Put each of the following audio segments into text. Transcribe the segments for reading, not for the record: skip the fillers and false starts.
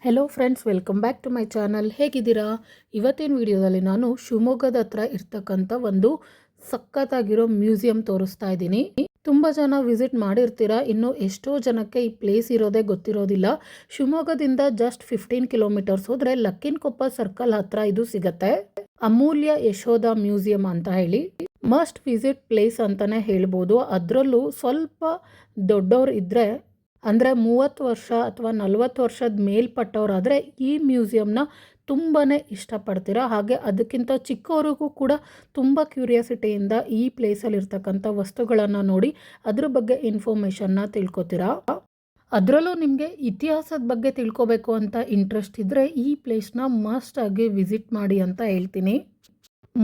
Hello friends, welcome back to my channel. ಹೇಗಿದ್ದೀರಾ? ಇವತ್ತಿನ ವಿಡಿಯೋದಲ್ಲಿ ನಾನು ಶಿವಮೊಗ್ಗದ ಹತ್ರ ಇರ್ತಕ್ಕಂಥ ಒಂದು ಸಖತ್ತಾಗಿರೋ ಮ್ಯೂಸಿಯಂ ತೋರಿಸ್ತಾ ಇದ್ದೀನಿ. ತುಂಬ ಜನ ವಿಸಿಟ್ ಮಾಡಿರ್ತೀರಾ, ಇನ್ನು ಎಷ್ಟೋ ಜನಕ್ಕೆ ಈ ಪ್ಲೇಸ್ ಇರೋದೇ ಗೊತ್ತಿರೋದಿಲ್ಲ. ಶಿವಮೊಗ್ಗದಿಂದ ಜಸ್ಟ್ 15 ಕಿಲೋಮೀಟರ್ಸ್ ಹೋದರೆ ಲಕ್ಕಿನಕೊಪ್ಪ ಸರ್ಕಲ್ ಹತ್ರ ಇದು ಸಿಗತ್ತೆ. ಅಮೂಲ್ಯ ಯಶೋಧ ಮ್ಯೂಸಿಯಂ ಅಂತ ಹೇಳಿ ಮಸ್ಟ್ ವಿಸಿಟ್ ಪ್ಲೇಸ್ ಅಂತಾನೆ ಹೇಳ್ಬೋದು. ಅದರಲ್ಲೂ ಸ್ವಲ್ಪ ದೊಡ್ಡವ್ರು ಇದ್ದರೆ ಅಂದರೆ 30 ವರ್ಷ ಅಥವಾ 40 ವರ್ಷದ ಮೇಲ್ಪಟ್ಟವರಾದರೆ ಈ ಮ್ಯೂಸಿಯಂನ ತುಂಬಾ ಇಷ್ಟಪಡ್ತೀರಾ. ಹಾಗೆ ಅದಕ್ಕಿಂತ ಚಿಕ್ಕವರಿಗೂ ಕೂಡ ತುಂಬ ಕ್ಯೂರಿಯಾಸಿಟಿಯಿಂದ ಈ ಪ್ಲೇಸಲ್ಲಿ ಇರ್ತಕ್ಕಂಥ ವಸ್ತುಗಳನ್ನು ನೋಡಿ ಅದ್ರ ಬಗ್ಗೆ ಇನ್ಫಾರ್ಮೇಷನ್ನ ತಿಳ್ಕೊತೀರಾ. ಅದರಲ್ಲೂ ನಿಮಗೆ ಇತಿಹಾಸದ ಬಗ್ಗೆ ತಿಳ್ಕೊಬೇಕು ಅಂತ ಇಂಟ್ರೆಸ್ಟ್ ಇದ್ದರೆ ಈ ಪ್ಲೇಸ್ನ ಮಸ್ಟ್ ಆಗಿ ವಿಸಿಟ್ ಮಾಡಿ ಅಂತ ಹೇಳ್ತೀನಿ.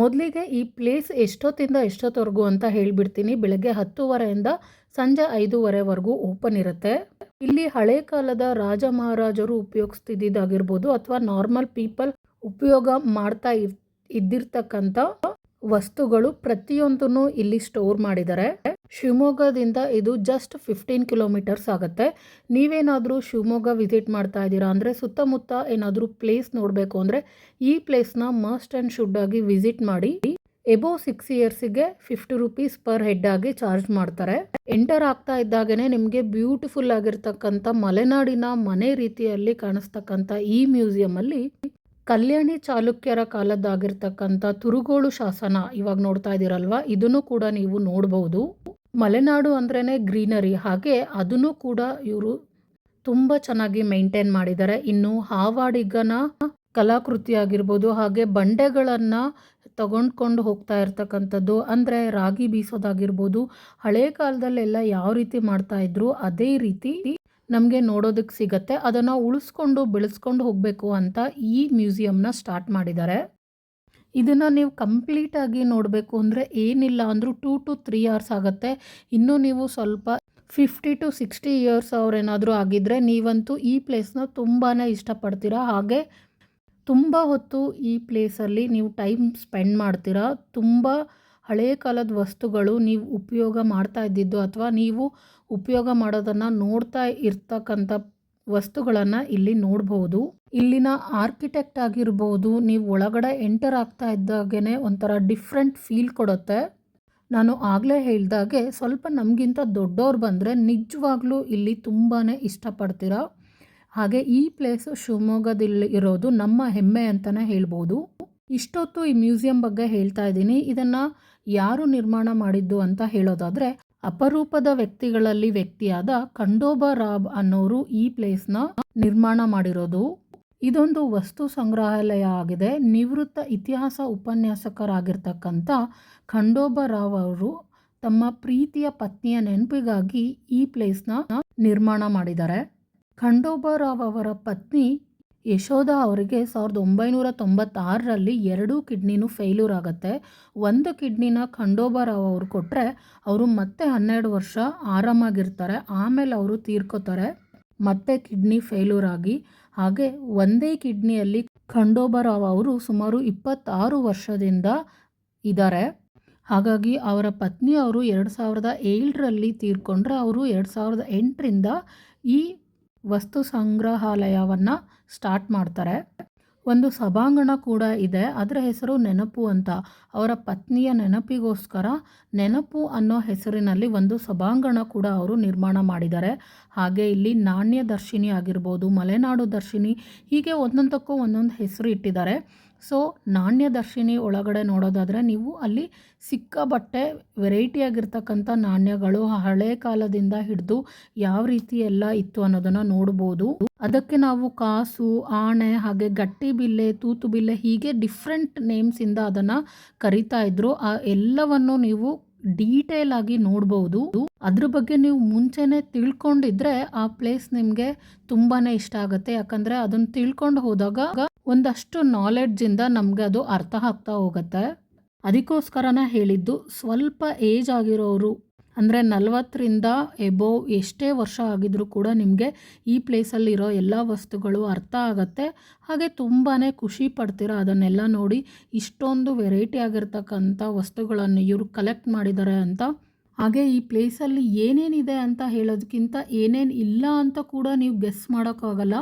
ಮೊದಲಿಗೆ ಈ ಪ್ಲೇಸ್ ಎಷ್ಟೊತ್ತಿಂದ ಎಷ್ಟೊತ್ತವರೆಗೂ ಅಂತ ಹೇಳಿಬಿಡ್ತೀನಿ. ಬೆಳಗ್ಗೆ 10:30ಯಿಂದ ಸಂಜೆ 5:30ವರೆಗೂ ಓಪನ್ ಇರುತ್ತೆ. ಇಲ್ಲಿ ಹಳೆ ಕಾಲದ ರಾಜ ಮಹಾರಾಜರು ಉಪಯೋಗಿಸ್ತಿದ್ದಾಗಿರ್ಬೋದು ಅಥವಾ ನಾರ್ಮಲ್ ಪೀಪಲ್ ಉಪಯೋಗ ಮಾಡ್ತಾ ಇದ್ದಿರ್ತಕ್ಕಂಥ ವಸ್ತುಗಳು ಪ್ರತಿಯೊಂದನ್ನು ಇಲ್ಲಿ ಸ್ಟೋರ್ ಮಾಡಿದ್ದಾರೆ. ಶಿವಮೊಗ್ಗದಿಂದ ಇದು ಜಸ್ಟ್ 15 ಕಿಲೋಮೀಟರ್ಸ್ ಆಗುತ್ತೆ. ನೀವೇನಾದರೂ ಶಿವಮೊಗ್ಗ ವಿಸಿಟ್ ಮಾಡ್ತಾ ಇದ್ದೀರಾ ಅಂದರೆ ಸುತ್ತಮುತ್ತ ಏನಾದರೂ ಪ್ಲೇಸ್ ನೋಡಬೇಕು ಅಂದರೆ ಈ ಪ್ಲೇಸ್ನ ಮಸ್ಟ್ ಆ್ಯಂಡ್ ಶುಡ್ ಆಗಿ ವಿಸಿಟ್ ಮಾಡಿ. ಎಬೋವ್ 6 ಇಯರ್ಸಿಗೆ 50 ರೂಪೀಸ್ ಪರ್ ಹೆಡ್ ಆಗಿ ಚಾರ್ಜ್ ಮಾಡ್ತಾರೆ. ಎಂಟರ್ ಆಗ್ತಾ ಇದ್ದಾಗನೇ ನಿಮಗೆ ಬ್ಯೂಟಿಫುಲ್ ಆಗಿರ್ತಕ್ಕಂಥ ಮಲೆನಾಡಿನ ಮನೆ ರೀತಿಯಲ್ಲಿ ಕಾಣಿಸ್ತಕ್ಕಂಥ ಈ ಮ್ಯೂಸಿಯಮಲ್ಲಿ ಕಲ್ಯಾಣಿ ಚಾಲುಕ್ಯರ ಕಾಲದ್ದಾಗಿರ್ತಕ್ಕಂಥ ತುರುಗೋಳು ಶಾಸನ ಇವಾಗ ನೋಡ್ತಾ ಇದ್ದೀರಲ್ವ, ಇದನ್ನು ಕೂಡ ನೀವು ನೋಡ್ಬೋದು. ಮಲೆನಾಡು ಅಂದ್ರೇ ಗ್ರೀನರಿ, ಹಾಗೆ ಅದನ್ನು ಕೂಡ ಇವರು ತುಂಬ ಚೆನ್ನಾಗಿ ಮೇಂಟೈನ್ ಮಾಡಿದ್ದಾರೆ. ಇನ್ನು ಹಾವಾಡಿಗನ ಕಲಾಕೃತಿ ಆಗಿರ್ಬೋದು, ಹಾಗೆ ಬಂಡೆಗಳನ್ನು ತಗೊಂಡ್ಕೊಂಡು ಹೋಗ್ತಾ ಇರ್ತಕ್ಕಂಥದ್ದು ಅಂದರೆ ರಾಗಿ ಬೀಸೋದಾಗಿರ್ಬೋದು, ಹಳೆ ಕಾಲದಲ್ಲೆಲ್ಲ ಯಾವ ರೀತಿ ಮಾಡ್ತಾ ಇದ್ರು ಅದೇ ರೀತಿ ನಮಗೆ ನೋಡೋದಕ್ಕೆ ಸಿಗತ್ತೆ. ಅದನ್ನು ಉಳಿಸ್ಕೊಂಡು ಬೆಳೆಸ್ಕೊಂಡು ಹೋಗಬೇಕು ಅಂತ ಈ ಮ್ಯೂಸಿಯಂನ ಸ್ಟಾರ್ಟ್ ಮಾಡಿದ್ದಾರೆ. ಇದನ್ನು ನೀವು ಕಂಪ್ಲೀಟಾಗಿ ನೋಡಬೇಕು ಅಂದರೆ ಏನಿಲ್ಲ ಅಂದರೂ 2 to 3 hours ಆಗುತ್ತೆ. ಇನ್ನೂ ನೀವು ಸ್ವಲ್ಪ 50 to 60 ಇಯರ್ಸ್ ಅವ್ರೇನಾದರೂ ಆಗಿದ್ದರೆ ನೀವಂತೂ ಈ ಪ್ಲೇಸ್ನ ತುಂಬಾ ಇಷ್ಟಪಡ್ತೀರಾ. ಹಾಗೆ ತುಂಬ ಹೊತ್ತು ಈ ಪ್ಲೇಸಲ್ಲಿ ನೀವು ಟೈಮ್ ಸ್ಪೆಂಡ್ ಮಾಡ್ತೀರಾ. ತುಂಬ ಹಳೆಯ ಕಾಲದ ವಸ್ತುಗಳು ನೀವು ಉಪಯೋಗ ಮಾಡ್ತಾ ಇದ್ದಿದ್ದು ಅಥವಾ ನೀವು ಉಪಯೋಗ ಮಾಡೋದನ್ನು ನೋಡ್ತಾ ಇರ್ತಕ್ಕಂಥ ವಸ್ತುಗಳನ್ನು ಇಲ್ಲಿ ನೋಡ್ಬೋದು. ಇಲ್ಲಿನ ಆರ್ಕಿಟೆಕ್ಟ್ ಆಗಿರ್ಬೋದು, ನೀವು ಒಳಗಡೆ ಎಂಟರ್ ಆಗ್ತಾ ಇದ್ದಾಗೇ ಒಂಥರ ಡಿಫ್ರೆಂಟ್ ಫೀಲ್ ಕೊಡುತ್ತೆ. ನಾನು ಆಗಲೇ ಹೇಳ್ದಾಗೆ ಸ್ವಲ್ಪ ನಮಗಿಂತ ದೊಡ್ಡವ್ರು ಬಂದರೆ ನಿಜವಾಗ್ಲೂ ಇಲ್ಲಿ ತುಂಬಾ ಇಷ್ಟಪಡ್ತೀರಾ. ಹಾಗೆ ಈ ಪ್ಲೇಸು ಶಿವಮೊಗ್ಗದಲ್ಲಿ ಇರೋದು ನಮ್ಮ ಹೆಮ್ಮೆ ಅಂತಲೇ ಹೇಳ್ಬೋದು. ಇಷ್ಟೊತ್ತು ಈ ಮ್ಯೂಸಿಯಂ ಬಗ್ಗೆ ಹೇಳ್ತಾ ಇದ್ದೀನಿ. ಇದನ್ನು ಯಾರು ನಿರ್ಮಾಣ ಮಾಡಿದ್ದು ಅಂತ ಹೇಳೋದಾದರೆ ಅಪರೂಪದ ವ್ಯಕ್ತಿಯಾದ ಖಂಡೋಬಾ ರಾವ್ ಅನ್ನೋರು ಈ ಪ್ಲೇಸ್ನ ನಿರ್ಮಾಣ ಮಾಡಿರೋದು. ಇದೊಂದು ವಸ್ತು ಸಂಗ್ರಹಾಲಯ ಆಗಿದೆ. ನಿವೃತ್ತ ಇತಿಹಾಸ ಉಪನ್ಯಾಸಕರಾಗಿರ್ತಕ್ಕಂಥ ಖಂಡೋಬಾ ರಾವ್ ಅವರು ತಮ್ಮ ಪ್ರೀತಿಯ ಪತ್ನಿಯ ನೆನಪಿಗಾಗಿ ಈ ಪ್ಲೇಸ್ನ ನಿರ್ಮಾಣ ಮಾಡಿದ್ದಾರೆ. ಖಂಡೋಬಾ ರಾವ್ ಅವರ ಪತ್ನಿ ಯಶೋಧ ಅವರಿಗೆ 1996ರಲ್ಲಿ 2 ಕಿಡ್ನಿನೂ ಫೇಲ್ಯೂರ್ ಆಗುತ್ತೆ. ಒಂದು ಕಿಡ್ನಿನ ಖಂಡೋಬಾ ರಾವ್ ಅವರು ಕೊಟ್ಟರೆ ಅವರು ಮತ್ತೆ 12 ವರ್ಷ ಆರಾಮಾಗಿರ್ತಾರೆ. ಆಮೇಲೆ ಅವರು ತೀರ್ಕೋತಾರೆ ಮತ್ತೆ ಕಿಡ್ನಿ ಫೇಲ್ಯೂರ್ ಆಗಿ. ಹಾಗೆ ಒಂದೇ ಕಿಡ್ನಿಯಲ್ಲಿ ಖಂಡೋಬಾ ರಾವ್ ಅವರು ಸುಮಾರು 26 ವರ್ಷದಿಂದ ಇದ್ದಾರೆ. ಹಾಗಾಗಿ ಅವರ ಪತ್ನಿಯವರು 2007ರಲ್ಲಿ ತೀರ್ಕೊಂಡ್ರೆ ಅವರು 2008ರಿಂದ ಈ ವಸ್ತು ಸಂಗ್ರಹಾಲಯವನ್ನು ಸ್ಟಾರ್ಟ್ ಮಾಡ್ತಾರೆ. ಒಂದು ಸಭಾಂಗಣ ಕೂಡ ಇದೆ, ಅದರ ಹೆಸರು ನೆನಪು ಅಂತ. ಅವರ ಪತ್ನಿಯ ನೆನಪಿಗೋಸ್ಕರ ನೆನಪು ಅನ್ನೋ ಹೆಸರಿನಲ್ಲಿ ಒಂದು ಸಭಾಂಗಣ ಕೂಡ ಅವರು ನಿರ್ಮಾಣ ಮಾಡಿದ್ದಾರೆ. ಹಾಗೆ ಇಲ್ಲಿ ನಾಣ್ಯ ದರ್ಶಿನಿ ಆಗಿರ್ಬೋದು, ಮಲೆನಾಡು ದರ್ಶಿನಿ, ಹೀಗೆ ಒಂದೊಂದಕ್ಕೂ ಒಂದೊಂದು ಹೆಸರು ಇಟ್ಟಿದ್ದಾರೆ. ಸೊ ನಾಣ್ಯ ದರ್ಶಿನಿ ಒಳಗಡೆ ನೋಡೋದಾದರೆ ನೀವು ಅಲ್ಲಿ ಸಿಕ್ಕಾಬಟ್ಟೆ ವೆರೈಟಿ ಆಗಿರ್ತಕ್ಕಂಥ ನಾಣ್ಯಗಳು ಹಳೆ ಕಾಲದಿಂದ ಹಿಡಿದು ಯಾವ ರೀತಿ ಎಲ್ಲ ಇತ್ತು ಅನ್ನೋದನ್ನು ನೋಡ್ಬೋದು. ಅದಕ್ಕೆ ನಾವು ಕಾಸು, ಆಣೆ, ಹಾಗೆ ಗಟ್ಟಿ ಬಿಲ್ಲೆ, ತೂತು ಬಿಲ್ಲೆ, ಹೀಗೆ ಡಿಫ್ರೆಂಟ್ ನೇಮ್ಸಿಂದ ಅದನ್ನು ಕರಿತಾ ಇದ್ರು. ಆ ಎಲ್ಲವನ್ನು ನೀವು ಡೀಟೇಲ್ ಆಗಿ ನೋಡ್ಬೋದು. ಅದ್ರ ಬಗ್ಗೆ ನೀವು ಮುಂಚೆನೇ ತಿಳ್ಕೊಂಡಿದ್ರೆ ಆ ಪ್ಲೇಸ್ ನಿಮಗೆ ತುಂಬಾ ಇಷ್ಟ ಆಗುತ್ತೆ. ಯಾಕಂದರೆ ಅದನ್ನು ತಿಳ್ಕೊಂಡು ಹೋದಾಗ ಒಂದಷ್ಟು ನಾಲೆಡ್ಜಿಂದ ನಮಗೆ ಅದು ಅರ್ಥ ಆಗ್ತಾ ಹೋಗುತ್ತೆ. ಅದಕ್ಕೋಸ್ಕರನೇ ಹೇಳಿದ್ದು, ಸ್ವಲ್ಪ ಏಜ್ ಆಗಿರೋರು ಅಂದರೆ 40ರಿಂದ ಎಬೋವ್ ಎಷ್ಟೇ ವರ್ಷ ಆಗಿದ್ರೂ ಕೂಡ ನಿಮಗೆ ಈ ಪ್ಲೇಸಲ್ಲಿರೋ ಎಲ್ಲ ವಸ್ತುಗಳು ಅರ್ಥ ಆಗುತ್ತೆ. ಹಾಗೆ ತುಂಬಾ ಖುಷಿ ಪಡ್ತೀರಾ ಅದನ್ನೆಲ್ಲ ನೋಡಿ. ಇಷ್ಟೊಂದು ವೆರೈಟಿ ಆಗಿರ್ತಕ್ಕಂಥ ವಸ್ತುಗಳನ್ನು ಇವರು ಕಲೆಕ್ಟ್ ಮಾಡಿದ್ದಾರೆ ಅಂತ ಹಾಗೆ ಈ ಪ್ಲೇಸಲ್ಲಿ ಏನೇನಿದೆ ಅಂತ ಹೇಳೋದಕ್ಕಿಂತ ಏನೇನು ಇಲ್ಲ ಅಂತ ಕೂಡ ನೀವು ಗೆಸ್ ಮಾಡೋಕ್ಕಾಗಲ್ಲ.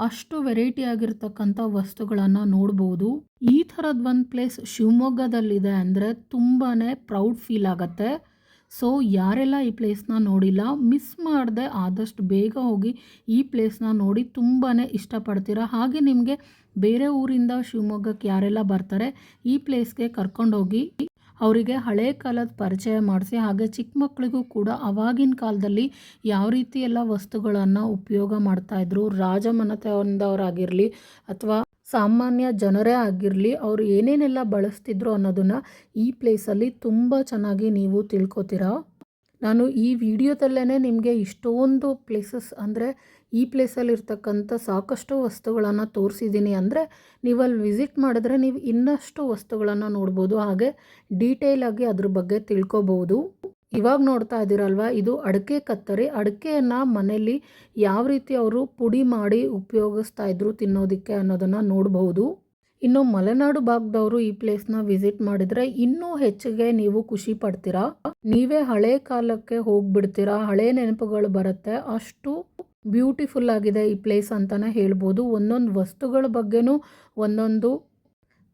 ಅಷ್ಟು ವೆರೈಟಿ ಆಗಿರ್ತಕ್ಕಂಥ ವಸ್ತುಗಳನ್ನು ನೋಡ್ಬೋದು. ಈ ಥರದ್ದು ಒಂದು ಪ್ಲೇಸ್ ಶಿವಮೊಗ್ಗದಲ್ಲಿದೆ ಅಂದರೆ ತುಂಬಾ ಪ್ರೌಡ್ ಫೀಲ್ ಆಗುತ್ತೆ. ಸೊ ಯಾರೆಲ್ಲ ಈ ಪ್ಲೇಸ್ನ ನೋಡಿಲ್ಲ, ಮಿಸ್ ಮಾಡದೆ ಆದಷ್ಟು ಬೇಗ ಹೋಗಿ ಈ ಪ್ಲೇಸ್ನ ನೋಡಿ ತುಂಬಾ ಇಷ್ಟಪಡ್ತೀರಾ. ಹಾಗೆ ನಿಮಗೆ ಬೇರೆ ಊರಿಂದ ಶಿವಮೊಗ್ಗಕ್ಕೆ ಯಾರೆಲ್ಲ ಬರ್ತಾರೆ ಈ ಪ್ಲೇಸ್ಗೆ ಕರ್ಕೊಂಡೋಗಿ ಅವರಿಗೆ ಹಳೆ ಕಾಲದ ಪರಿಚಯ ಮಾಡಿಸಿ, ಹಾಗೆ ಚಿಕ್ಕ ಮಕ್ಕಳಿಗೂ ಕೂಡ ಆವಾಗಿನ ಕಾಲದಲ್ಲಿ ಯಾವ ರೀತಿ ಎಲ್ಲ ವಸ್ತುಗಳನ್ನು ಉಪಯೋಗ ಮಾಡ್ತಾಯಿದ್ರು, ರಾಜಮನೆತನದವರಾಗಿರಲಿ ಅಥವಾ ಸಾಮಾನ್ಯ ಜನರೇ ಆಗಿರಲಿ, ಅವರು ಏನೇನೆಲ್ಲ ಬಳಸ್ತಿದ್ರು ಅನ್ನೋದನ್ನು ಈ ಪ್ಲೇಸಲ್ಲಿ ತುಂಬ ಚೆನ್ನಾಗಿ ನೀವು ತಿಳ್ಕೊತೀರಾ. ನಾನು ಈ ವಿಡಿಯೋದಲ್ಲೇ ನಿಮಗೆ ಇಷ್ಟೊಂದು ಪ್ಲೇಸಸ್ ಅಂದರೆ ಈ ಪ್ಲೇಸಲ್ಲಿರ್ತಕ್ಕಂಥ ಸಾಕಷ್ಟು ವಸ್ತುಗಳನ್ನು ತೋರಿಸಿದ್ದೀನಿ. ಅಂದರೆ ನೀವು ಅಲ್ಲಿ ವಿಸಿಟ್ ಮಾಡಿದ್ರೆ ನೀವು ಇನ್ನಷ್ಟು ವಸ್ತುಗಳನ್ನು ನೋಡ್ಬೋದು, ಹಾಗೆ ಡೀಟೇಲಾಗಿ ಅದ್ರ ಬಗ್ಗೆ ತಿಳ್ಕೊಬೋದು. ಇವಾಗ ನೋಡ್ತಾ ಇದ್ದೀರಲ್ವ, ಇದು ಅಡಿಕೆ ಕತ್ತರಿ. ಅಡಿಕೆಯನ್ನು ಮನೆಯಲ್ಲಿ ಯಾವ ರೀತಿ ಅವರು ಪುಡಿ ಮಾಡಿ ಉಪಯೋಗಿಸ್ತಾ ಇದ್ರು ತಿನ್ನೋದಕ್ಕೆ ಅನ್ನೋದನ್ನು ನೋಡ್ಬೋದು. ಇನ್ನು ಮಲೆನಾಡು ಭಾಗದವರು ಈ ಪ್ಲೇಸ್ನ ವಿಸಿಟ್ ಮಾಡಿದರೆ ಇನ್ನೂ ಹೆಚ್ಚಿಗೆ ನೀವು ಖುಷಿ ಪಡ್ತೀರಾ. ನೀವೇ ಹಳೆ ಕಾಲಕ್ಕೆ ಹೋಗ್ಬಿಡ್ತೀರಾ, ಹಳೆ ನೆನಪುಗಳು ಬರುತ್ತೆ. ಅಷ್ಟು ಬ್ಯೂಟಿಫುಲ್ ಆಗಿದೆ ಈ ಪ್ಲೇಸ್ ಅಂತಲೇ ಹೇಳ್ಬೋದು. ಒಂದೊಂದು ವಸ್ತುಗಳ ಬಗ್ಗೆನೂ ಒಂದೊಂದು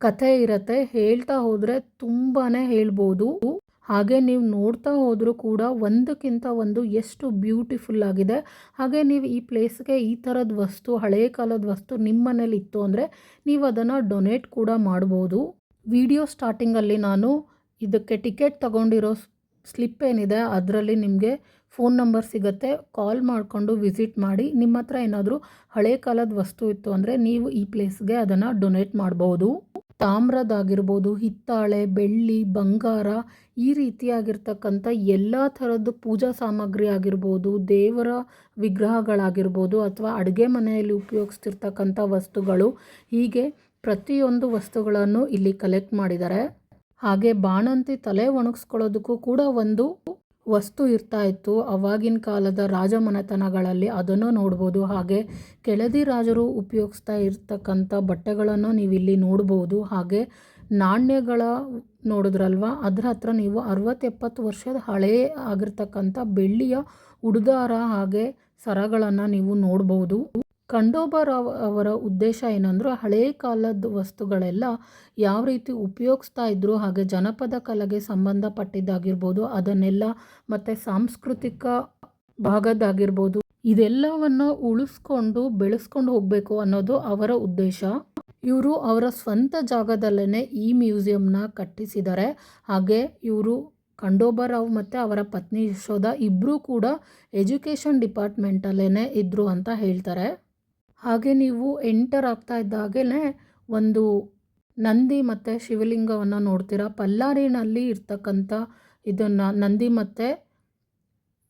ಕಥೆ ಇರುತ್ತೆ, ಹೇಳ್ತಾ ಹೋದರೆ ತುಂಬಾ ಹೇಳ್ಬೋದು. ಹಾಗೆ ನೀವು ನೋಡ್ತಾ ಹೋದರೂ ಕೂಡ ಒಂದಕ್ಕಿಂತ ಒಂದು ಎಷ್ಟು ಬ್ಯೂಟಿಫುಲ್ ಆಗಿದೆ. ಹಾಗೆ ನೀವು ಈ ಪ್ಲೇಸ್ಗೆ ಈ ಥರದ ವಸ್ತು, ಹಳೆಯ ಕಾಲದ ವಸ್ತು ನಿಮ್ಮ ಮನೇಲಿ ಇತ್ತು ಅಂದರೆ ನೀವು ಅದನ್ನು ಡೊನೇಟ್ ಕೂಡ ಮಾಡ್ಬೋದು. ವಿಡಿಯೋ ಸ್ಟಾರ್ಟಿಂಗಲ್ಲಿ ನಾನು ಇದಕ್ಕೆ ಟಿಕೆಟ್ ತಗೊಂಡಿರೋ ಸ್ಲಿಪ್ ಏನಿದೆ ಅದರಲ್ಲಿ ನಿಮಗೆ ಫೋನ್ ನಂಬರ್ ಸಿಗುತ್ತೆ, ಕಾಲ್ ಮಾಡಿಕೊಂಡು ವಿಸಿಟ್ ಮಾಡಿ. ನಿಮ್ಮ ಹತ್ರ ಏನಾದರೂ ಹಳೆ ಕಾಲದ ವಸ್ತು ಇತ್ತು ಅಂದರೆ ನೀವು ಈ ಪ್ಲೇಸ್ಗೆ ಅದನ್ನು ಡೊನೇಟ್ ಮಾಡ್ಬೋದು. ತಾಮ್ರದಾಗಿರ್ಬೋದು, ಹಿತ್ತಾಳೆ, ಬೆಳ್ಳಿ, ಬಂಗಾರ, ಈ ರೀತಿಯಾಗಿರ್ತಕ್ಕಂಥ ಎಲ್ಲ ಥರದ್ದು ಪೂಜಾ ಸಾಮಗ್ರಿ ಆಗಿರ್ಬೋದು, ದೇವರ ವಿಗ್ರಹಗಳಾಗಿರ್ಬೋದು ಅಥವಾ ಅಡುಗೆ ಮನೆಯಲ್ಲಿ ಉಪಯೋಗಿಸ್ತಿರ್ತಕ್ಕಂಥ ವಸ್ತುಗಳು, ಹೀಗೆ ಪ್ರತಿಯೊಂದು ವಸ್ತುಗಳನ್ನು ಇಲ್ಲಿ ಕಲೆಕ್ಟ್ ಮಾಡಿದ್ದಾರೆ. ಹಾಗೆ ಬಾಣಂತಿ ತಲೆ ಒಣಗಿಸ್ಕೊಳ್ಳೋದಕ್ಕೂ ಕೂಡ ಒಂದು ವಸ್ತು ಇರ್ತಾ ಇತ್ತು ಆವಾಗಿನ ಕಾಲದ ರಾಜಮನೆತನಗಳಲ್ಲಿ, ಅದನ್ನು ನೋಡ್ಬೋದು. ಹಾಗೆ ಕೆಳದಿ ರಾಜರು ಉಪಯೋಗಿಸ್ತಾ ಇರ್ತಕ್ಕಂಥ ಬಟ್ಟೆಗಳನ್ನು ನೀವು ಇಲ್ಲಿ ನೋಡ್ಬೋದು. ಹಾಗೆ ನಾಣ್ಯಗಳ ನೋಡಿದ್ರಲ್ವ, ಅದರ ಹತ್ರ ನೀವು 60-70 ವರ್ಷದ ಹಳೇ ಆಗಿರ್ತಕ್ಕಂಥ ಬೆಳ್ಳಿಯ ಉಡುದಾರ ಹಾಗೆ ಸರಗಳನ್ನು ನೀವು ನೋಡ್ಬೋದು. ಖಂಡೋಬಾರಾವ್ ಅವರ ಉದ್ದೇಶ ಏನಂದ್ರೆ ಹಳೇ ಕಾಲದ ವಸ್ತುಗಳೆಲ್ಲ ಯಾವ ರೀತಿ ಉಪಯೋಗಿಸ್ತಾ ಇದ್ರು, ಹಾಗೆ ಜನಪದ ಕಲೆಗೆ ಸಂಬಂಧಪಟ್ಟಿದ್ದಾಗಿರ್ಬೋದು ಅದನ್ನೆಲ್ಲ, ಮತ್ತು ಸಾಂಸ್ಕೃತಿಕ ಭಾಗದಾಗಿರ್ಬೋದು, ಇದೆಲ್ಲವನ್ನು ಉಳಿಸ್ಕೊಂಡು ಬೆಳೆಸ್ಕೊಂಡು ಹೋಗಬೇಕು ಅನ್ನೋದು ಅವರ ಉದ್ದೇಶ. ಇವರು ಅವರ ಸ್ವಂತ ಜಾಗದಲ್ಲೇ ಈ ಮ್ಯೂಸಿಯಂನ ಕಟ್ಟಿಸಿದ್ದಾರೆ. ಹಾಗೆ ಇವರು ಖಂಡೋಬಾರಾವ್ ಮತ್ತು ಅವರ ಪತ್ನಿ ಯಶೋಧ ಇಬ್ಬರೂ ಕೂಡ ಎಜುಕೇಷನ್ ಡಿಪಾರ್ಟ್ಮೆಂಟಲ್ಲೇ ಇದ್ದರು ಅಂತ ಹೇಳ್ತಾರೆ. ಹಾಗೆ ನೀವು ಎಂಟರ್ ಆಗ್ತಾ ಇದ್ದಾಗೇ ಒಂದು ನಂದಿ ಮತ್ತು ಶಿವಲಿಂಗವನ್ನು ನೋಡ್ತೀರಾ. ಪಲ್ಲಾರಿನಲ್ಲಿ ಇರ್ತಕ್ಕಂಥ ಇದನ್ನು ನಂದಿ ಮತ್ತು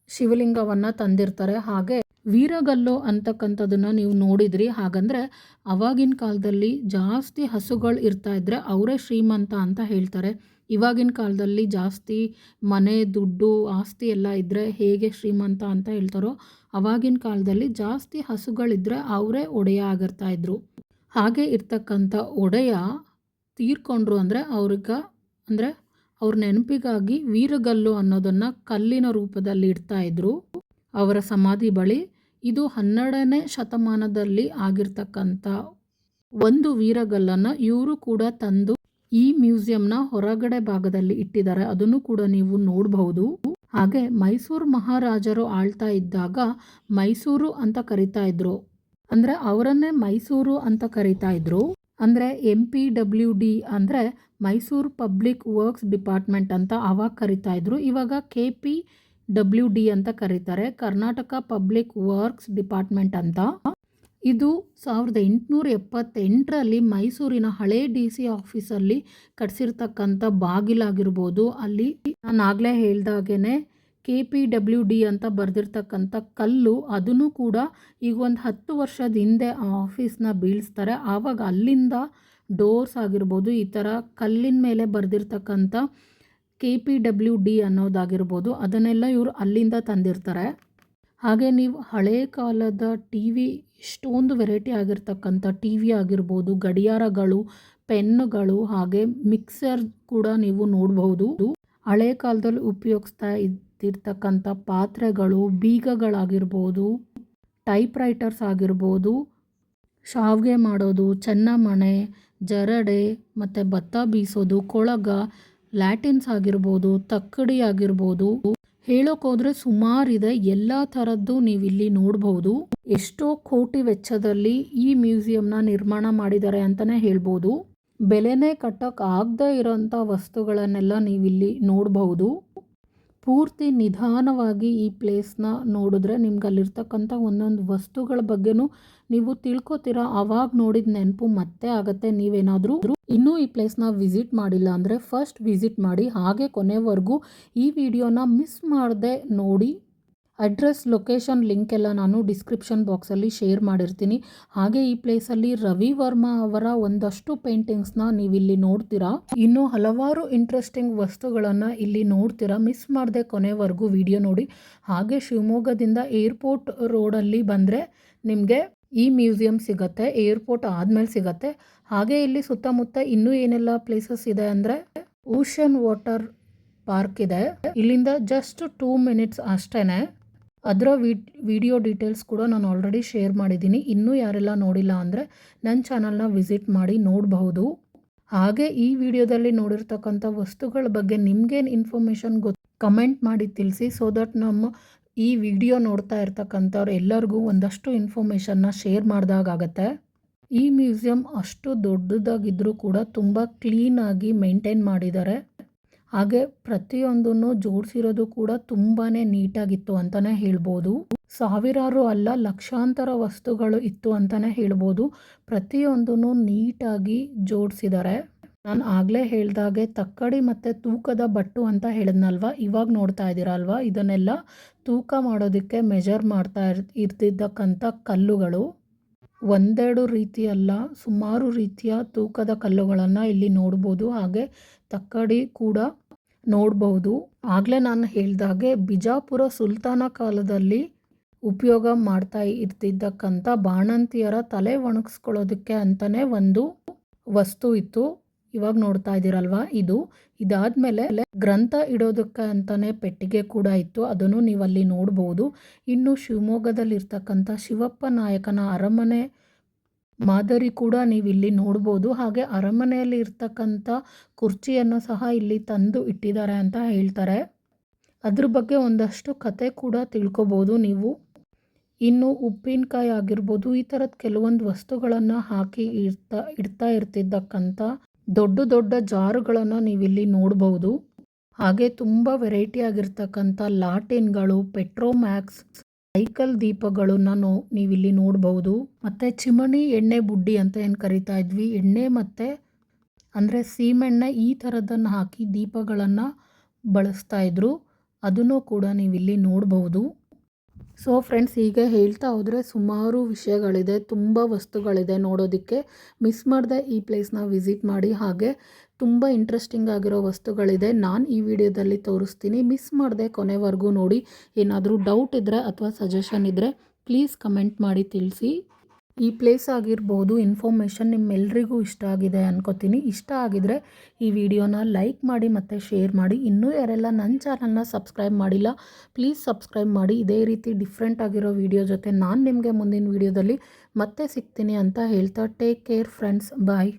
ಶಿವಲಿಂಗವನ್ನು ತಂದಿರ್ತಾರೆ. ಹಾಗೆ ವೀರಗಲ್ಲು ಅಂತಕ್ಕಂಥದ್ದನ್ನು ನೀವು ನೋಡಿದ್ರಿ. ಹಾಗಂದರೆ ಆವಾಗಿನ ಕಾಲದಲ್ಲಿ ಜಾಸ್ತಿ ಹಸುಗಳು ಇರ್ತಾ ಇದ್ದರೆ ಅವರೇ ಶ್ರೀಮಂತ ಅಂತ ಹೇಳ್ತಾರೆ. ಇವಾಗಿನ ಕಾಲದಲ್ಲಿ ಜಾಸ್ತಿ ಮನೆ, ದುಡ್ಡು, ಆಸ್ತಿ ಎಲ್ಲ ಇದ್ದರೆ ಹೇಗೆ ಶ್ರೀಮಂತ ಅಂತ ಹೇಳ್ತಾರೋ, ಆವಾಗಿನ ಕಾಲದಲ್ಲಿ ಜಾಸ್ತಿ ಹಸುಗಳಿದ್ದರೆ ಅವರೇ ಒಡೆಯ ಆಗಿರ್ತಾಯಿದ್ರು. ಹಾಗೆ ಇರ್ತಕ್ಕಂಥ ಒಡೆಯ ತೀರ್ಕೊಂಡ್ರು ಅಂದರೆ ಅಂದರೆ ಅವ್ರ ನೆನಪಿಗಾಗಿ ವೀರಗಲ್ಲು ಅನ್ನೋದನ್ನು ಕಲ್ಲಿನ ರೂಪದಲ್ಲಿ ಇಡ್ತಾಯಿದ್ರು ಅವರ ಸಮಾಧಿ ಬಳಿ. ಇದು 12ನೇ ಶತಮಾನದಲ್ಲಿ ಆಗಿರ್ತಕ್ಕಂಥ ಒಂದು ವೀರಗಲ್ಲನ್ನು ಇವರು ಕೂಡ ತಂದು ಈ ಮ್ಯೂಸಿಯಂನ ಹೊರಗಡೆ ಭಾಗದಲ್ಲಿ ಇಟ್ಟಿದ್ದಾರೆ. ಅದನ್ನು ಕೂಡ ನೀವು ನೋಡಬಹುದು. ಹಾಗೆ ಮೈಸೂರು ಮಹಾರಾಜರು ಆಳ್ತಾ ಇದ್ದಾಗ ಮೈಸೂರು ಅಂತ ಕರಿತಾ ಇದ್ರು, ಅಂದರೆ ಅವರನ್ನೇ ಮೈಸೂರು ಅಂತ ಕರಿತಾ ಇದ್ರು. ಅಂದರೆ MPWD ಅಂದರೆ ಮೈಸೂರು ಪಬ್ಲಿಕ್ ವರ್ಕ್ಸ್ ಡಿಪಾರ್ಟ್ಮೆಂಟ್ ಅಂತ ಅವಾಗ ಕರಿತಾ ಇದ್ರು. ಇವಾಗ KPWD ಅಂತ ಕರೀತಾರೆ, ಕರ್ನಾಟಕ ಪಬ್ಲಿಕ್ ವರ್ಕ್ಸ್ ಡಿಪಾರ್ಟ್ಮೆಂಟ್ ಅಂತ. ಇದು 1878ರಲ್ಲಿ ಮೈಸೂರಿನ ಹಳೆ DC ಆಫೀಸಲ್ಲಿ ಕಟ್ಸಿರ್ತಕ್ಕಂಥ ಬಾಗಿಲಾಗಿರ್ಬೋದು, ಅಲ್ಲಿ ನಾನು ಆಗಲೇ ಹೇಳ್ದಾಗೇ KPWD ಅಂತ ಬರೆದಿರ್ತಕ್ಕಂಥ ಕಲ್ಲು, ಅದನ್ನು ಕೂಡ ಈಗ ಒಂದು 10 ವರ್ಷದ ಹಿಂದೆ ಆ ಆಫೀಸ್ನ ಬೀಳಿಸ್ತಾರೆ. ಆವಾಗ ಅಲ್ಲಿಂದ ಡೋರ್ಸ್ ಆಗಿರ್ಬೋದು, ಈ ಥರ ಕಲ್ಲಿನ ಮೇಲೆ ಬರೆದಿರ್ತಕ್ಕಂಥ KPWD ಅನ್ನೋದಾಗಿರ್ಬೋದು, ಅದನ್ನೆಲ್ಲ ಇವರು ಅಲ್ಲಿಂದ ತಂದಿರ್ತಾರೆ. ಹಾಗೆ ನೀವು ಹಳೆ ಕಾಲದ TV, ಎಷ್ಟೊಂದು ವೆರೈಟಿ ಆಗಿರ್ತಕ್ಕಂಥ TV ಆಗಿರ್ಬೋದು, ಗಡಿಯಾರಗಳು, ಪೆನ್ನುಗಳು, ಹಾಗೆ ಮಿಕ್ಸರ್ ಕೂಡ ನೀವು ನೋಡಬಹುದು. ಹಳೆ ಕಾಲದಲ್ಲಿ ಉಪಯೋಗಿಸ್ತಾ ಇಟ್ಟಿರ್ತಕ್ಕಂಥ ಪಾತ್ರೆಗಳು, ಬೀಗಗಳಾಗಿರ್ಬೋದು, ಟೈಪ್ ರೈಟರ್ಸ್ ಆಗಿರ್ಬೋದು, ಶಾವಿಗೆ ಮಾಡೋದು, ಚೆನ್ನಮಣೆ, ಜರಡೆ ಮತ್ತು ಭತ್ತ ಬೀಸೋದು, ಕೊಳಗ, ಲ್ಯಾಟಿನ್ಸ್ ಆಗಿರ್ಬೋದು, ತಕ್ಕಡಿ ಆಗಿರ್ಬೋದು, ಹೇಳೋಕ್ಕೋದ್ರೆ ಸುಮಾರಿದೆ. ಎಲ್ಲ ಥರದ್ದು ನೀವಿಲ್ಲಿ ನೋಡ್ಬೋದು. ಎಷ್ಟೋ ಕೋಟಿ ವೆಚ್ಚದಲ್ಲಿ ಈ ಮ್ಯೂಸಿಯಂನ ನಿರ್ಮಾಣ ಮಾಡಿದ್ದಾರೆ ಅಂತಲೇ ಹೇಳ್ಬೋದು. ಬೆಲೆನೇ ಕಟ್ಟೋಕ್ಕಾಗದೇ ಇರೋಂಥ ವಸ್ತುಗಳನ್ನೆಲ್ಲ ನೀವಿಲ್ಲಿ ನೋಡ್ಬೋದು. ಪೂರ್ತಿ ನಿಧಾನವಾಗಿ ಈ ಪ್ಲೇಸ್ನ ನೋಡಿದ್ರೆ ನಿಮ್ಗೆ ಅಲ್ಲಿರ್ತಕ್ಕಂಥ ಒಂದೊಂದು ವಸ್ತುಗಳ ಬಗ್ಗೆನೂ ನೀವು ತಿಳ್ಕೊತೀರಾ. ಆವಾಗ ನೋಡಿದ ನೆನಪು ಮತ್ತೆ ಆಗುತ್ತೆ. ನೀವೇನಾದರೂ ಇನ್ನೂ ಈ ಪ್ಲೇಸ್ನ ವಿಸಿಟ್ ಮಾಡಿಲ್ಲ ಅಂದರೆ ಫಸ್ಟ್ ವಿಸಿಟ್ ಮಾಡಿ, ಹಾಗೆ ಕೊನೆವರೆಗೂ ಈ ವಿಡಿಯೋನ ಮಿಸ್ ಮಾಡದೆ ನೋಡಿ. ಅಡ್ರೆಸ್, ಲೊಕೇಶನ್ ಲಿಂಕ್ ಎಲ್ಲ ನಾನು ಡಿಸ್ಕ್ರಿಪ್ಷನ್ ಬಾಕ್ಸಲ್ಲಿ ಶೇರ್ ಮಾಡಿರ್ತೀನಿ. ಹಾಗೆ ಈ ಪ್ಲೇಸಲ್ಲಿ ರವಿ ವರ್ಮಾ ಅವರ ಒಂದಷ್ಟು ಪೇಂಟಿಂಗ್ಸ್ನ ನೀವಿಲ್ಲಿ ನೋಡ್ತೀರಾ. ಇನ್ನೂ ಹಲವಾರು ಇಂಟ್ರೆಸ್ಟಿಂಗ್ ವಸ್ತುಗಳನ್ನು ಇಲ್ಲಿ ನೋಡ್ತೀರಾ. ಮಿಸ್ ಮಾಡದೆ ಕೊನೆವರೆಗೂ ವಿಡಿಯೋ ನೋಡಿ. ಹಾಗೆ ಶಿವಮೊಗ್ಗದಿಂದ ಏರ್ಪೋರ್ಟ್ ರೋಡಲ್ಲಿ ಬಂದರೆ ನಿಮಗೆ ಈ ಮ್ಯೂಸಿಯಂ ಸಿಗುತ್ತೆ. ಏರ್ಪೋರ್ಟ್ ಆದಮೇಲೆ ಸಿಗುತ್ತೆ. ಹಾಗೆ ಇಲ್ಲಿ ಸುತ್ತಮುತ್ತ ಇನ್ನೂ ಏನೆಲ್ಲ ಪ್ಲೇಸಸ್ ಇದೆ ಅಂದರೆ ಓಷನ್ ವಾಟರ್ ಪಾರ್ಕ್ ಇದೆ. ಇಲ್ಲಿಂದ ಜಸ್ಟ್ 2 ಮಿನಿಟ್ಸ್ ಅಷ್ಟೇ. ಅದರ ವಿಡಿಯೋ ಡೀಟೇಲ್ಸ್ ಕೂಡ ನಾನು ಆಲ್ರೆಡಿ ಶೇರ್ ಮಾಡಿದ್ದೀನಿ. ಇನ್ನೂ ಯಾರೆಲ್ಲ ನೋಡಿಲ್ಲ ಅಂದರೆ ನನ್ನ ಚಾನಲ್ನ ವಿಸಿಟ್ ಮಾಡಿ ನೋಡಬಹುದು. ಹಾಗೆ ಈ ವಿಡಿಯೋದಲ್ಲಿ ನೋಡಿರ್ತಕ್ಕಂಥ ವಸ್ತುಗಳ ಬಗ್ಗೆ ನಿಮ್ಗೇನು ಇನ್ಫಾರ್ಮೇಷನ್ ಕಮೆಂಟ್ ಮಾಡಿ ತಿಳಿಸಿ. ಸೊ ದಟ್ ನಮ್ಮ ಈ ವಿಡಿಯೋ ನೋಡ್ತಾ ಇರ್ತಕ್ಕಂಥವ್ರು ಎಲ್ಲರಿಗೂ ಒಂದಷ್ಟು ಇನ್ಫಾರ್ಮೇಷನ್ನ ಶೇರ್ ಮಾಡಿದಾಗತ್ತೆ. ಈ ಮ್ಯೂಸಿಯಂ ಅಷ್ಟು ದೊಡ್ಡದಾಗಿದ್ದರೂ ಕೂಡ ತುಂಬ ಕ್ಲೀನಾಗಿ ಮೇಂಟೈನ್ ಮಾಡಿದ್ದಾರೆ. ಹಾಗೆ ಪ್ರತಿಯೊಂದನ್ನು ಜೋಡಿಸಿರೋದು ಕೂಡ ತುಂಬಾ ನೀಟಾಗಿತ್ತು ಅಂತಲೇ ಹೇಳ್ಬೋದು. ಸಾವಿರಾರು ಅಲ್ಲ, ಲಕ್ಷಾಂತರ ವಸ್ತುಗಳು ಇತ್ತು ಅಂತಲೇ ಹೇಳ್ಬೋದು. ಪ್ರತಿಯೊಂದನ್ನು ನೀಟಾಗಿ ಜೋಡಿಸಿದ್ದಾರೆ. ನಾನು ಆಗಲೇ ಹೇಳ್ದಾಗೆ ತಕ್ಕಡಿ ಮತ್ತು ತೂಕದ ಬಟ್ಟು ಅಂತ ಹೇಳಿದ್ನಲ್ವ, ಇವಾಗ ನೋಡ್ತಾ ಇದ್ದೀರಲ್ವ, ಇದನ್ನೆಲ್ಲ ತೂಕ ಮಾಡೋದಕ್ಕೆ ಮೆಜರ್ ಮಾಡ್ತಾ ಇರ್ತಿದ್ದಕ್ಕಂಥ ಕಲ್ಲುಗಳು. ಒಂದೆರಡು ರೀತಿಯಲ್ಲ, ಸುಮಾರು ರೀತಿಯ ತೂಕದ ಕಲ್ಲುಗಳನ್ನು ಇಲ್ಲಿ ನೋಡ್ಬೋದು. ಹಾಗೆ ತಕ್ಕಡಿ ಕೂಡ ನೋಡ್ಬೋದು. ಆಗಲೇ ನಾನು ಹೇಳ್ದಾಗೆ ಬಿಜಾಪುರ ಸುಲ್ತಾನ ಕಾಲದಲ್ಲಿ ಉಪಯೋಗ ಮಾಡ್ತಾ ಇರ್ತಿದ್ದಕ್ಕಂಥ ಬಾಣಂತಿಯರ ತಲೆ ಒಣಗಿಸ್ಕೊಳ್ಳೋದಕ್ಕೆ ಅಂತಲೇ ಒಂದು ವಸ್ತು ಇತ್ತು. ಇವಾಗ ನೋಡ್ತಾ ಇದ್ದೀರಲ್ವ ಇದು. ಇದಾದಮೇಲೆ ಗ್ರಂಥ ಇಡೋದಕ್ಕೆ ಅಂತಲೇ ಪೆಟ್ಟಿಗೆ ಕೂಡ ಇತ್ತು. ಅದನ್ನು ನೀವಲ್ಲಿ ನೋಡ್ಬೋದು. ಇನ್ನು ಶಿವಮೊಗ್ಗದಲ್ಲಿರ್ತಕ್ಕಂಥ ಶಿವಪ್ಪ ನಾಯಕನ ಅರಮನೆ ಮಾದರಿ ಕೂಡ ನೀವಿಲ್ಲಿ ನೋಡ್ಬೋದು. ಹಾಗೆ ಅರಮನೆಯಲ್ಲಿ ಇರ್ತಕ್ಕಂಥ ಕುರ್ಚಿಯನ್ನು ಸಹ ಇಲ್ಲಿ ತಂದು ಇಟ್ಟಿದ್ದಾರೆ ಅಂತ ಹೇಳ್ತಾರೆ. ಅದ್ರ ಬಗ್ಗೆ ಒಂದಷ್ಟು ಕತೆ ಕೂಡ ತಿಳ್ಕೊಬೋದು ನೀವು. ಇನ್ನು ಉಪ್ಪಿನಕಾಯಿ ಆಗಿರ್ಬೋದು, ಈ ಥರದ ಕೆಲವೊಂದು ವಸ್ತುಗಳನ್ನು ಹಾಕಿ ಇಡ್ತಾ ಇರ್ತಿದ್ದಕ್ಕಂಥ ದೊಡ್ಡ ದೊಡ್ಡ ಜಾರುಗಳನ್ನು ನೀವಿಲ್ಲಿ ನೋಡ್ಬೋದು. ಹಾಗೆ ತುಂಬ ವೆರೈಟಿ ಆಗಿರ್ತಕ್ಕಂಥ ಲಾಟಿನ್ಗಳು, ಪೆಟ್ರೋಮ್ಯಾಕ್ಸ್, ಸೈಕಲ್ ದೀಪಗಳನ್ನು ನೀವಿಲ್ಲಿ ನೋಡ್ಬೋದು. ಮತ್ತು ಚಿಮಣಿ ಎಣ್ಣೆ ಬುಡ್ಡಿ ಅಂತ ಏನು ಕರಿತಾ ಇದ್ವಿ, ಎಣ್ಣೆ ಮತ್ತು ಅಂದರೆ ಸೀಮೆಣ್ಣೆ ಈ ಥರದನ್ನು ಹಾಕಿ ದೀಪಗಳನ್ನು ಬಳಸ್ತಾ ಇದ್ರು. ಅದನ್ನು ಕೂಡ ನೀವಿಲ್ಲಿ ನೋಡ್ಬೋದು. ಸೊ ಫ್ರೆಂಡ್ಸ್, ಈಗ ಹೇಳ್ತಾ ಹೋದರೆ ಸುಮಾರು ವಿಷಯಗಳಿದೆ, ತುಂಬ ವಸ್ತುಗಳಿದೆ ನೋಡೋದಕ್ಕೆ. ಮಿಸ್ ಮಾಡದೆ ಈ ಪ್ಲೇಸ್ನ ವಿಸಿಟ್ ಮಾಡಿ. ಹಾಗೆ ತುಂಬ ಇಂಟ್ರೆಸ್ಟಿಂಗ್ ಆಗಿರೋ ವಸ್ತುಗಳಿದೆ, ನಾನು ಈ ವಿಡಿಯೋದಲ್ಲಿ ತೋರಿಸ್ತೀನಿ. ಮಿಸ್ ಮಾಡದೆ ಕೊನೆವರೆಗೂ ನೋಡಿ. ಏನಾದರೂ ಡೌಟ್ ಇದ್ದರೆ ಅಥವಾ ಸಜೆಷನ್ ಇದ್ದರೆ ಪ್ಲೀಸ್ ಕಮೆಂಟ್ ಮಾಡಿ ತಿಳಿಸಿ. ಈ ಪ್ಲೇಸ್ ಆಗಿರ್ಬೋದು, ಇನ್ಫಾರ್ಮೇಷನ್ ನಿಮ್ಮೆಲ್ರಿಗೂ ಇಷ್ಟ ಆಗಿದೆ ಅನ್ಕೋತೀನಿ. ಇಷ್ಟ ಆಗಿದರೆ ಈ ವಿಡಿಯೋನ ಲೈಕ್ ಮಾಡಿ ಮತ್ತು ಶೇರ್ ಮಾಡಿ. ಇನ್ನೂ ಯಾರೆಲ್ಲ ನನ್ನ ಚಾನಲ್ನ ಸಬ್ಸ್ಕ್ರೈಬ್ ಮಾಡಿಲ್ಲ ಪ್ಲೀಸ್ ಸಬ್ಸ್ಕ್ರೈಬ್ ಮಾಡಿ. ಇದೇ ರೀತಿ ಡಿಫ್ರೆಂಟ್ ಆಗಿರೋ ವಿಡಿಯೋ ಜೊತೆ ನಾನು ನಿಮಗೆ ಮುಂದಿನ ವಿಡಿಯೋದಲ್ಲಿ ಮತ್ತೆ ಸಿಗ್ತೀನಿ ಅಂತ ಹೇಳ್ತಾ ಟೇಕ್ ಕೇರ್ ಫ್ರೆಂಡ್ಸ್, ಬಾಯ್.